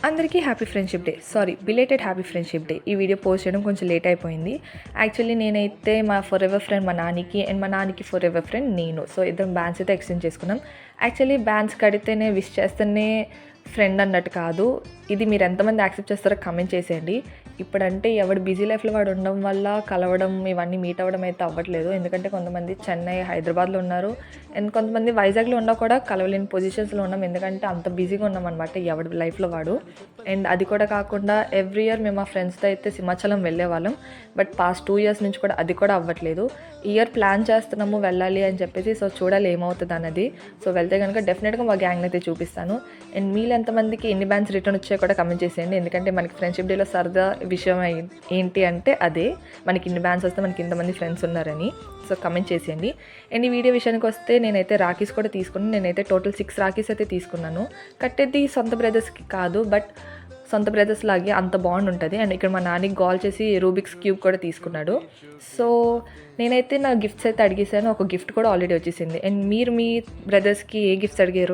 అందరికీ happy friendship day. Belated happy friendship day. ఈ video post చేయడం కొంచెం లేట్ అయిపోయింది. యాక్చువల్లీ నేనైతే మా ఫర్ ఎవర్ ఫ్రెండ్ మా నానికి అండ్ మా నానికి ఫర్ ఎవర్ ఫ్రెండ్ నేను. సో ఇద్దరం బ్యాండ్స్ అయితే ఎక్స్చేంజ్ చేసుకున్నాం. యాక్చువల్లీ బ్యాండ్స్ కడితేనే విష్ చేస్తేనే ఫ్రెండ్ అన్నట్టు కాదు. ఇది మీరు ఎంతమంది యాక్సెప్ట్ చేస్తారో కమెంట్ చేసేయండి. ఇప్పుడంటే ఎవడు బిజీ లైఫ్లో వాడు ఉండడం వల్ల కలవడం ఇవన్నీ మీట్ అవ్వడం అయితే అవ్వట్లేదు. ఎందుకంటే కొంతమంది చెన్నై, హైదరాబాద్లో ఉన్నారు అండ్ కొంతమంది వైజాగ్లో ఉన్నా కూడా కలవలేని పొజిషన్స్లో ఉన్నాం. ఎందుకంటే అంత బిజీగా ఉన్నాం అనమాట ఎవడి లైఫ్లో వాడు. అండ్ అది కూడా కాకుండా ఎవ్రీ ఇయర్ మేము మా ఫ్రెండ్స్తో అయితే సింహాచలం వెళ్ళేవాళ్ళం. బట్ పాస్ట్ 2 years నుంచి కూడా అది కూడా అవ్వట్లేదు. ఈ ఇయర్ ప్లాన్ చేస్తున్నాము వెళ్ళాలి అని చెప్పేసి. సో చూడాలి ఏమవుతుంది అన్నది. సో వెళ్తే కనుక డెఫినెట్గా మా గ్యాంగ్ అయితే చూపిస్తాను. అండ్ మీరు ఎంతమందికి ఎన్ని బ్యాండ్స్ రిటర్న్ వచ్చాయో కూడా కమెంట్ చేసేయండి. ఎందుకంటే మనకి ఫ్రెండ్షిప్ డేలో సరదా విషయం ఏంటి అంటే అదే, మనకి ఇన్ని బ్యాండ్స్ వస్తే మనకి ఇంతమంది ఫ్రెండ్స్ ఉన్నారని. సో కమెంట్ చేసేయండి. అండ్ ఈ వీడియో విషయానికి వస్తే నేనైతే రాఖీస్ కూడా తీసుకున్నాను. నేనైతే టోటల్ 6 రాఖీస్ అయితే తీసుకున్నాను. కట్టేది సొంత బ్రదర్స్కి కాదు, బట్ సొంత బ్రదర్స్ లాగే అంత బాండ్ ఉంటుంది. అండ్ ఇక్కడ మా నాన్నకి కాల్ చేసి రూబిక్స్ క్యూబ్ కూడా తీసుకున్నాడు. సో నేనైతే నా గిఫ్ట్స్ అయితే అడిగేసాను. ఒక గిఫ్ట్ కూడా ఆల్రెడీ వచ్చేసింది. అండ్ మీరు మీ బ్రదర్స్కి ఏ గిఫ్ట్స్ అడిగారు